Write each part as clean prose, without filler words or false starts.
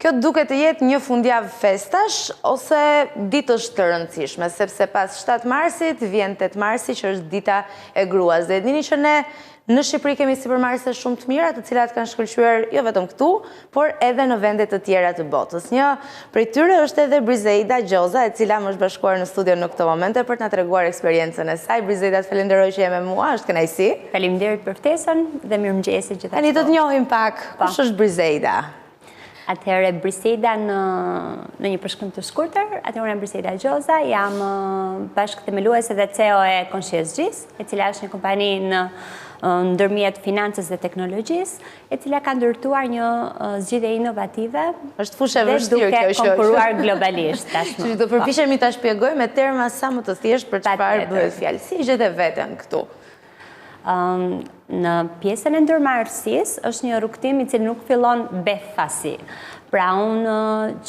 kjo duket të jetë një fundjavë festash ose ditësh të rëndësishme, sepse pas 7 marsit vjen 8 marsi që është dita e gruas. Dhe dini që ne në Shqipëri kemi supermarkete shumë të mira, të cilat kanë shkëlqyer jo vetëm këtu, por edhe në vende të tjera të botës. Një prej tyre është edhe Brizeida Gjoza, e cila më është bashkuar në studio në këto momente për të na treguar eksperiencën e saj. Brizeida, të falenderoj që je me mua, është kënaqësi. Faleminderit për ftesën dhe mirëmëngjesi gjithashtu. Tani do të njohim pak kush është Brizeida. Atëherë Brizeida në një përshkrim të shkurtër, atëherë unë jam Brizeida Gjoza, jam bashkëthemeluese dhe CEO e Conscious, e cila është një kompani në ndërmjet financës dhe teknologjisë, e cila ka ndërtuar një zgjidhje inovative është fushë e vështirë kjo duke konkuruar globalisht tashmë. Do përpiqemi ta shpjegoj me terma sa më të thjeshtë për çfarë bëhet fjalë. Si gjetë veten këtu? Në pjesën e ndërmarrësisë është një rrugtim i cili nuk fillon befasi. Pra unë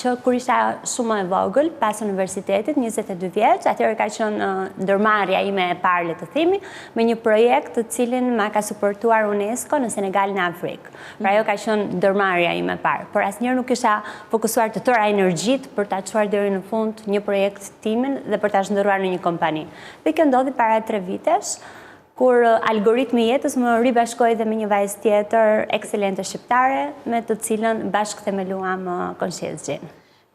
që kur isha shumë e vogël, pas universitetit, 22 vjeç, atëherë ka qenë ndërmarrja ime e parë, le të themi, me një projekt të cilin ma ka suportuar UNESCO në Senegal në Afrikë. Pra ajo ka qenë ndërmarrja ime e parë, por asnjëherë nuk isha fokusuar të tëra energjitë për ta çuar deri në fund një projekt timin dhe për ta shndërruar në një kompani. Dhe kjo ndodhi para 3 vitesh, kur algoritmi jetës më ribashkoi dhe me një vajzë tjetër ekselente shqiptare, me të cilën bashkëthemeluam Conscious.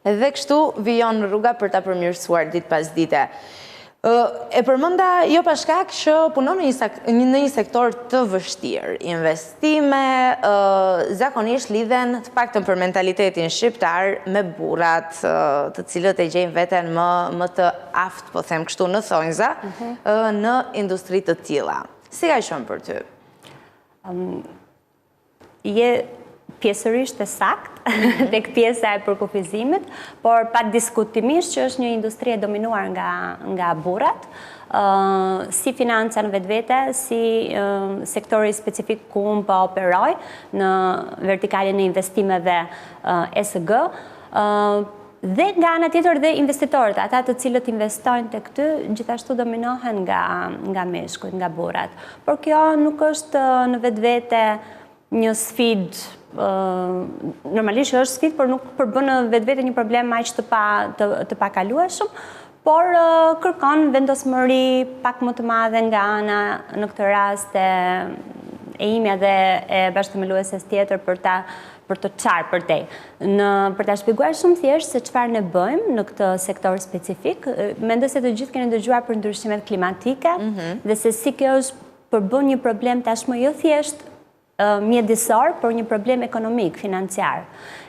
Edhe kështu vijon rruga për ta përmirësuar ditë pas dite. E përmenda jo pa shkak që punon në një sektor të vështirë. Investime zakonisht lidhen të paktën për mentalitetin shqiptar me burrat, të cilët e gjejnë veten më të aftë, po them kështu, në thonjza, në industri të tilla. Si ka qenë për ty? Je pjesërisht e sakt tek pjesa e përkufizimit, por pa diskutimisht që është një industri e dominuar nga burrat, si financa në vetvete, si sektori specifik ku unë po operoj në vertikalin e investimeve ESG, dhe nga ana tjetër dhe investitorët, ata të cilët investojnë tek ty, gjithashtu dominohen nga meshkujt, nga burrat. Por kjo nuk është në vetvete një sfidë. Normalisht është sfidë, por nuk përbën në vetvete një problem aq të pakalueshëm, por kërkon vendosmëri pak më të madhe nga ana në këtë rast e imja dhe e bashkëthemelueses tjetër për të çarë për te. Për ta shpjeguar shumë thjesht se çfarë ne bëjmë në këtë sektor specifik, mendoj se të gjithë keni dëgjuar për ndryshimet klimatike dhe se si kjo është përbën një problem tashmë jo thjesht mjedisor, por një problem ekonomik, financiar.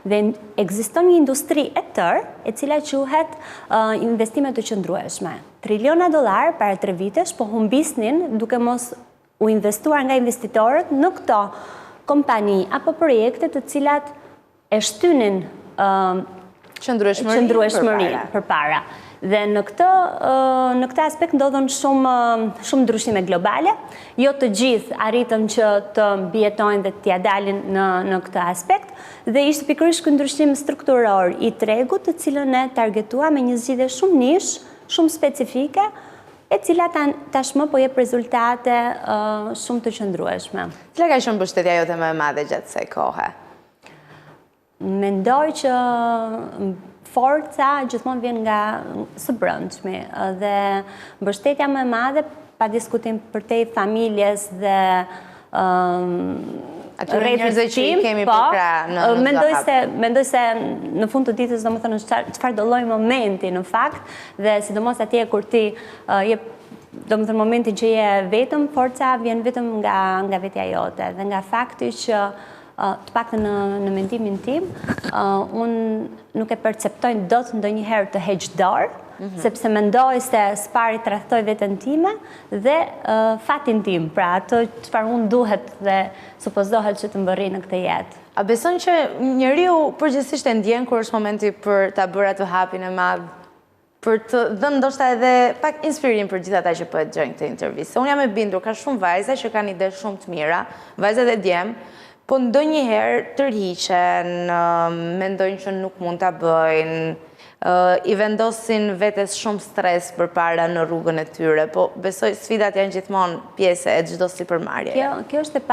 Dhe ekziston një industri e tërë, e cila quhet investime të qëndrueshme. $triliona para 3 vitesh, po humbisnin duke mos u investuar nga investitorët në këto kompani apo projekte të cilat e shtynin qëndrueshmëri përpara. Dhe në këtë aspekt ndodhen shumë ndryshime globale. Jo të gjithë arritën që të mbijetojnë dhe t'ia dalin në këtë aspekt. Dhe ishte pikërisht ky ndryshim strukturor i tregut, të cilën ne targetuam me një zgjidhje shumë nish, shumë specifike, e cila tashmë po jep rezultate shumë të qëndrueshme. Cila ka qenë mbështetja jote më e madhe gjatë kësaj kohe? Mendoj që forca gjithmonë vjen nga së brendshmi dhe mbështetja më e madhe, pa diskutim përtej familjes dhe atyre njerëzve që i kemi për krah në mendoj se në fund të ditës domethënë çfarë do lloj momenti në fakt, dhe sidomos atje kur ti domethënë momentin që je vetëm, forca vjen vetëm nga vetja jote dhe nga fakti që të paktën në mendimin tim, unë nuk e perceptoj dot ndonjëherë të heq dorë, sepse mendoj se s'pari tradhtoj veten time dhe fatin tim, pra ato çfarë unë duhet dhe supozohet që të mbërri në këtë jetë. A beson që njeriu përgjithsisht e ndjen kur është momenti për ta bërë atë hapin e madh, për të dhënë ndoshta edhe pak inspirim për gjithë ata që po e dëgjojnë këtë intervistë? Unë jam e bindur, ka shumë vajza që kanë ide shumë të mira, vajza dhe djem, po ndonjëherë tërhiqen, mendojnë që nuk mund ta bëjnë, i vendosin vetes shumë stres përpara në rrugën e tyre, po besoj sfidat janë gjithmonë pjesë e çdo sipërmarrjeje. Kjo është e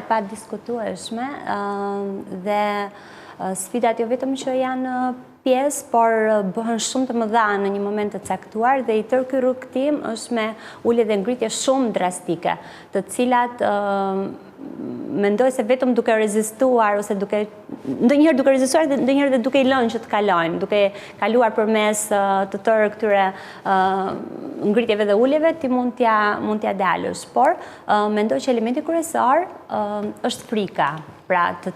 pa diskutueshme dhe sfidat jo vetëm që janë pjesë, por bëhen shumë të mëdha në një moment të caktuar dhe i tërë ky rrugtim është me ulje dhe ngritje shumë drastike, të cilat mendoj se vetëm duke rezistuar ose ndonjëherë duke rezistuar dhe ndonjëherë dhe duke i lënë që të kalojnë, duke kaluar përmes të tërë këtyre ngritjeve dhe uljeve, ti mund t'ja dalësh. Por mendoj që elementi kryesor është frika. Pra të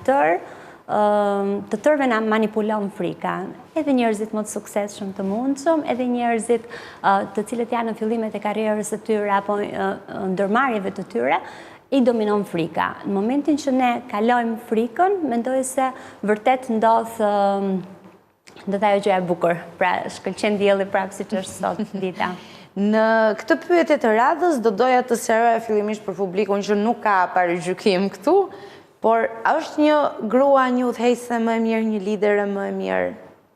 tërëve na manipulon frika. Edhe njerëzit më të suksesshëm të mundshëm, edhe njerëzit të cilët janë në fillimet e karrierës së tyre apo ndërmarrjeve të tyre, i dominon frika. Në momentin që ne kalojmë frikën, mendoj se vërtet ndodh ajo gjëja e bukur. Pra, shkëlqen dielli prapë siç është sot dita. Në këtë pyetje të radhës do doja të sqaroja fillimisht për publikun që nuk ka parajgjykim këtu, por a është një grua një udhëheqëse më e mirë, një lidere më e mirë?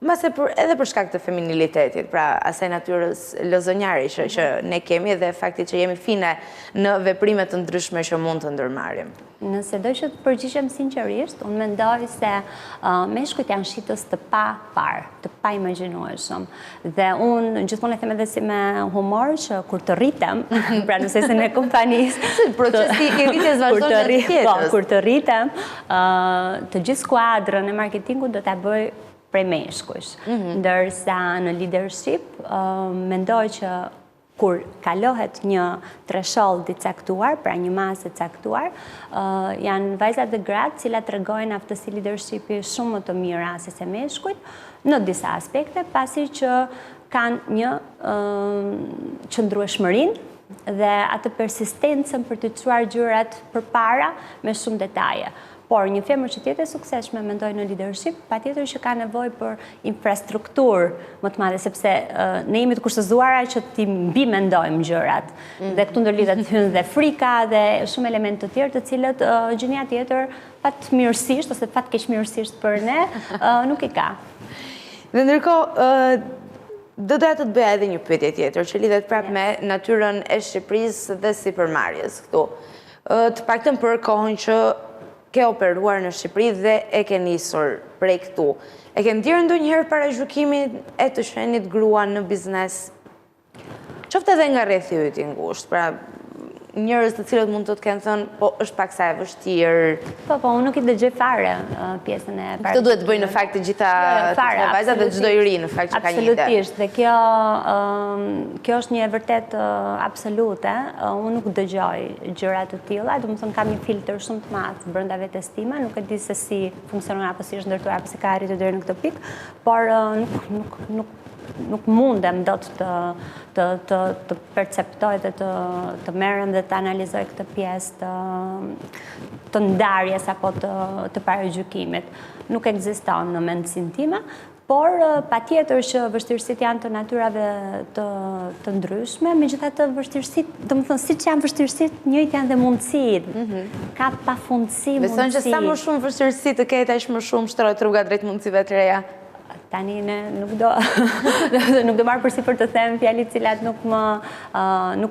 Edhe për shkak të feminilitetit, pra asaj natyrës lozonjare që ne kemi dhe fakti që jemi fine në veprime të ndryshme që mund të ndërmarrim. Nëse do që të përgjigjem sinqerisht, unë mendoj se meshkujt janë shitës të pa parë, të pa imagjinueshëm. Dhe unë gjithmonë e them edhe si me humor që kur të rritem, pra në sesin e kompanisë, procesi i rritjes vazhdon në tjetës. Kur të rritem, të gjithë skuadrën e marketingut do ta bëj prej meshkujsh. Ndërsa në leadership, mendoj që kur kalohet një threshold i caktuar, pra një masë e caktuar, janë vajzat dhe gratë cilat tregojnë aftësi leadershipi shumë më të mira se se meshkujt, në disa aspekte, pasi që kanë një qëndrueshmërinë dhe atë persistencën për të çuar gjërat përpara me shumë detaje. Por një femër që tjetë e sukseshme, mendoj në leadership, patjetër që ka nevojë për infrastrukturë më të madhe, sepse ne jemi të kushtëzuara që ti mbi mendojmë gjërat. Dhe këtu ndërlidhet hyn dhe frika dhe shumë elementë të tjerë, të cilët gjënia tjetër fatmirësisht ose fatkeqmirësisht për ne nuk i ka. Dhe ndërkohë, do doja të bëja edhe një pyetje tjetër që lidhet prapë me natyrën e Shqipërisë dhe sipërmarrjes këtu. Të paktën për kohën që ke operuar në Shqipëri dhe e ke nisur prej këtu. E ke ndjerë ndonjëherë parajgjykimin e të shenit grua në biznes? Qoftë edhe nga rrethi yt i ngushtë, pra njerëz të cilët mund të kenë thënë, po është pak sa e vështirë. Po, unë nuk i dëgjoj fare pjesën e parajgjykimit. Këtë duhet të bëjnë në fakt të gjitha vajzat dhe çdo i ri në fakt që ka një ide. Absolutisht, dhe kjo është një e vërtet absolute. Unë nuk dëgjoj gjëra të tilla, domethënë kam një filtr shumë të madh brenda vetes time, nuk e di se si funksionon apo si është ndërtuar apo si ka arritur deri në këtë pikë, por nuk mundem dot të perceptoj dhe të merrem dhe të analizoj këtë pjesë të ndarjes apo të parajgjykimit. Nuk ekziston në mendsinë time, por patjetër që vështirësitë janë të natyrave të ndryshme, megjithatë vështirësitë, domethënë siç janë vështirësitë, njëjtë janë dhe mundësitë. Ka pafundësi mundësi. Besoj që sa më shumë vështirësi të ketë, aq më shumë shtrohet rruga drejt mundësive të reja. Tani ne nuk do marr përsipër të them fjalë të cilat nuk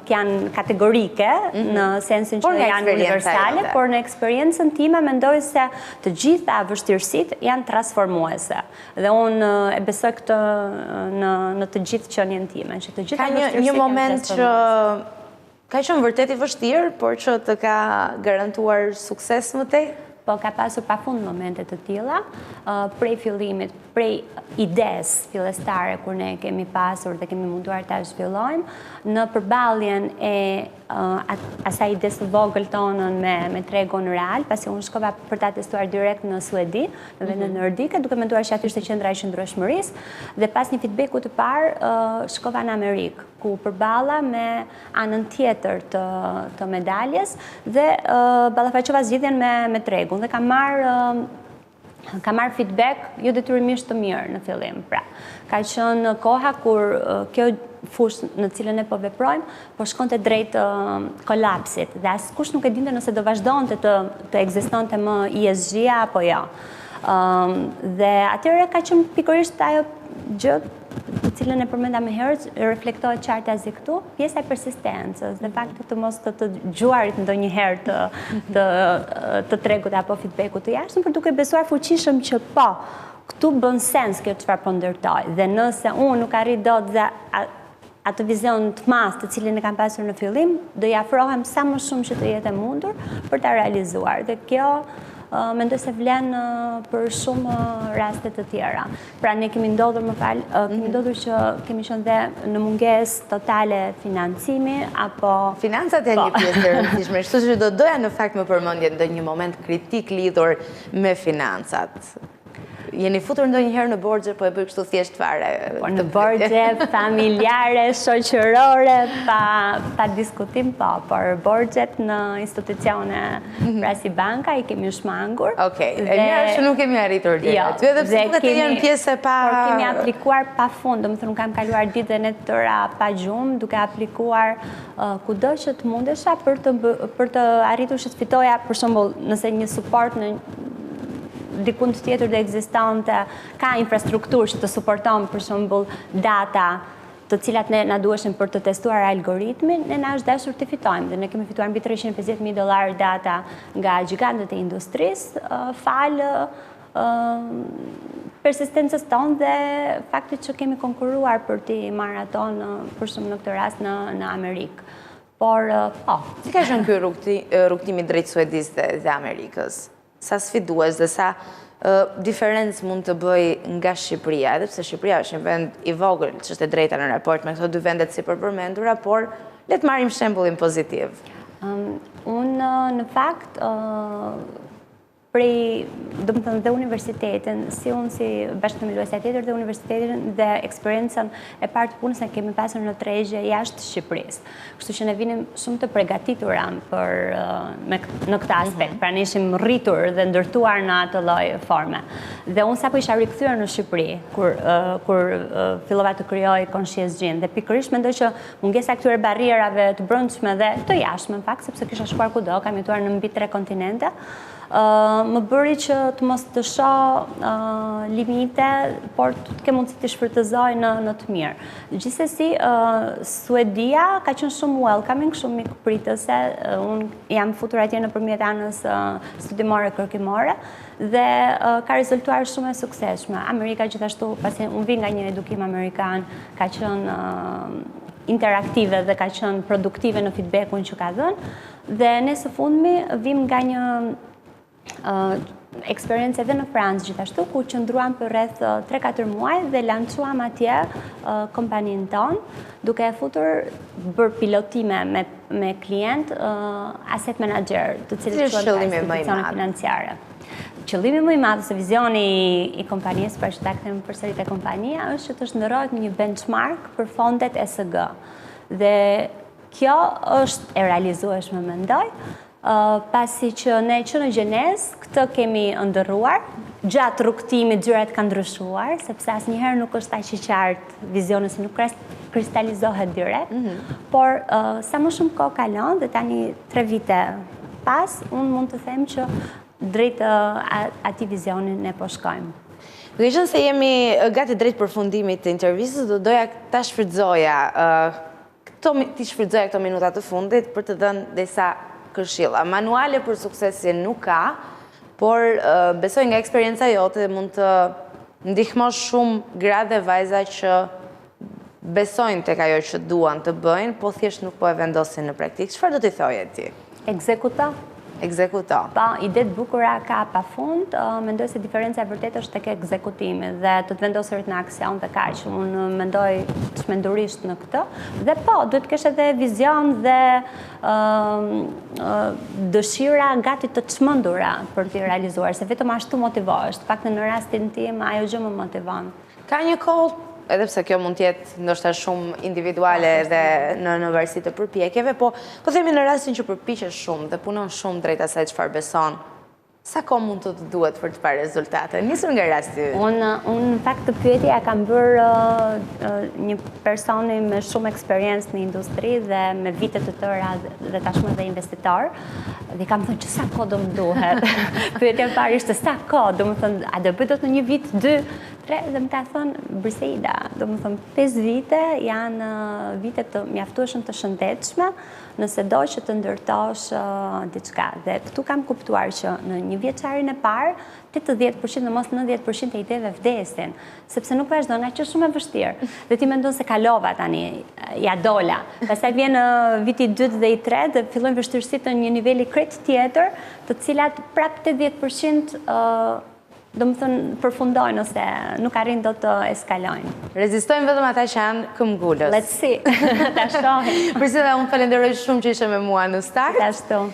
janë kategorike në sensin që janë universale, por në eksperiencën time mendoj se të gjitha vështirësitë janë transformuese. Dhe unë e besoj këtë në të gjithë qenien time, që të gjitha vështirësitë janë një moment që ka qenë vërtet i vështirë, por që të ka garantuar sukses më tej? Po ka pasur pafund momente të tilla, prej fillimit, prej ides fillestare kur ne kemi pasur dhe kemi munduar ta zhvillojmë, në përballjen e asaj ides të vogël tonën me tregun real, pasi unë shkova për ta testuar direkt në Suedi, në vendin nordike, duke menduar që aty ishte qendra e qëndrueshmërisë, dhe pas një feedbacku të parë shkova në Amerikë, ku përballa me anën tjetër të medaljes dhe ballafaqova zgjidhjen me tregun dhe kam marrë feedback jo detyrimisht të mirë në fillim. Pra, ka qenë koha kur kjo fushë në cilën ne po veprojmë, po shkonte drejt kolapsit dhe askush nuk e dinte nëse do vazhdonte të ekzistonte më ESG-a apo jo. Dhe atyre ka qenë pikërisht ajo gjë të cilën e përmenda më herët, reflektohet qartë as këtu, pjesa e persistencës, dhe fakti të mos të gjuarit ndonjëherë të tregut apo feedbackut të jashtëm, për duke besuar fuqishëm që po, këtu bën sens kjo çfarë po ndërtoj, dhe nëse unë nuk arrit dot dhe atë vizion të madh të cilin e kam pasur në fillim, do i afrohem sa më shumë që të jetë e mundur për ta realizuar. Dhe kjo mendoj se vlen për shumë raste të tjera. Pra ne kemi ndodhur, kemi ndodhur që kemi qenë dhe në mungesë totale financimi apo financat janë një pjesë e rëndësishme, kështu që do doja në fakt më përmendje ndonjë moment kritik lidhur me financat. Jeni futur ndonjëherë në borxhe, po e bëj kështu thjesht fare? Po në borxhe familjare, shoqërore, pa diskutim, po, por borxhet në institucione, pra si banka, i kemi shmangur. Okej, e mirë është që nuk kemi arritur deri aty, edhe pse duket të jenë pjesë pa... Por kemi aplikuar pa fund, domethënë kam kaluar ditën e tëra pa gjumë, duke aplikuar kudo që të mundesha për të arritur që të fitoja, për shembull, nëse një suport në dikund tjetër dhe ekzistante, ka infrastrukturë që të suporton për shembull data të cilat ne na duheshin për të testuar algoritmin, ne na është dashur të fitojmë dhe ne kemi fituar mbi $350.000 data nga gjigantët e industrisë, falë persistencës tonë dhe faktit që kemi konkuruar për t'i marrë ato për shumë në këtë rast në Amerikë. Por, po. Si ka qenë ky rrugtimi drejt Suedisë dhe Amerikës? Sa sfidues dhe sa diferencë mund të bëj nga Shqipëria, edhe pse Shqipëria është një vend i vogël, që është e drejta në raport me këto dy vendet si përmendura, por le të marrim shembullin pozitiv. Unë në fakt prej, domethënë dhe universitetin, si unë si bashkëthemeluesja tjetër dhe universitetin dhe eksperiencën e parë të punës ne kemi pasur në tregje jashtë Shqipërisë. Kështu që ne vinim shumë të përgatitura në këtë aspekt, pra ne ishim rritur dhe ndërtuar në atë lloj forme. Dhe unë sapo isha rikthyer në Shqipëri kur fillova të krijoj Conscious-Gym dhe pikërisht mendoj që mungesa këtyre barrierave të brendshme dhe të jashtme në fakt, sepse kisha shkuar kudo, kam jetuar në mbi 3 kontinente, më bëri që të mos të shoh limite, por të ke mundësi të shfrytëzoj në të mirë. Gjithsesi, Suedia ka qenë shumë welcoming, shumë mikpritëse. Unë jam futur atje nëpërmjet anës studimore kërkimore dhe ka rezultuar shumë e suksesshme. Amerika gjithashtu, pasi unë vi nga një edukim amerikan, ka qenë interaktive dhe ka qenë produktive në feedbackun që ka dhënë, dhe ne së fundmi vim nga një eksperiencë edhe në Francë gjithashtu, ku qëndruam për rreth 3-4 muaj dhe lançuam atje kompaninë tonë, duke e futur bërë pilotime me klient asset manager, të cilët quhen institucione financiare. Qëllimi më i madh se vizioni i kompanisë, për që ta kthejmë përsëri te kompania, është që të shndërrohet në një benchmark për fondet ESG. Dhe kjo është e realizueshme, mendoj, pasi që ne që në gjenezë këtë kemi ndërruar, gjatë rrugtimit gjërat kanë ndryshuar, sepse asnjëherë nuk është aq i qartë vizioni, se nuk kristalizohet direkt, por sa më shumë kohë kalon dhe tani 3 vite pas, unë mund të them që drejt atij vizioni ne po shkojmë. Duke qenë se jemi gati drejt përfundimit të intervistës, do doja ta shfrytëzoja këto minuta të fundit për të dhënë disa këshilla. Manuale për suksesin nuk ka, por besoj nga eksperienca jote mund të ndihmosh shumë gra dhe vajza që besojnë tek ajo që duan të bëjnë, po thjesht nuk po e vendosin në praktikë. Çfarë do t'i thoje ti? Ekzekuto. Po, ide të bukura ka pafund, mendoj se diferenca e vërtetë është tek ekzekutimi dhe të të vendosërit në aksion dhe kaq. Unë mendoj çmendurisht në këtë. Dhe po, duhet të kesh edhe vizion dhe dëshira gati të çmendura për t'i realizuar, se vetëm ashtu motivohesh. Paktën në rastin tim ajo gjë më motivon. Ka një kohë, edhe pse kjo mund t'jetë ndoshta shumë individuale dhe në varësi të përpjekjeve, po themi në rastin që përpiqesh shumë dhe punon shumë drejt asaj çfarë beson, sa kohë mund të duhet për të parë rezultate? Nisur nga rasti. Unë në fakt të pyetja kam bërë një personi me shumë eksperiencë në industri dhe me vite të tëra dhe tashmë dhe investitor, dhe kam thënë që sa kohë do më duhet. Pyetja e parë ishte sa kohë, do më thënë, a do bëhet në një vit, 2, 3 dhe më ka thënë Briseida, do më thënë 5 vite janë vite të mjaftueshëm të shëndetshme nëse do që të ndërtosh diçka. Dhe këtu kam kuptuar që në një vjeçarin e parë 80% në mos 90% e ideve vdesin, sepse nuk vazhdon, nga që shumë e vështirë. Dhe ti mendon se kalova tani, ja dola. Pastaj vjen viti 2 dhe i 3 dhe fillojnë vështirësitë në një niveli krejt tjetër, të cilat prap 80% do më thënë përfundojnë ose nuk arrin do të eskalojnë. Rezistojnë vetëm ata që janë këmbgulës. Let's see, ta shohim. Priscilla, unë falenderoj shumë që ishe me mua në start. Ashtu.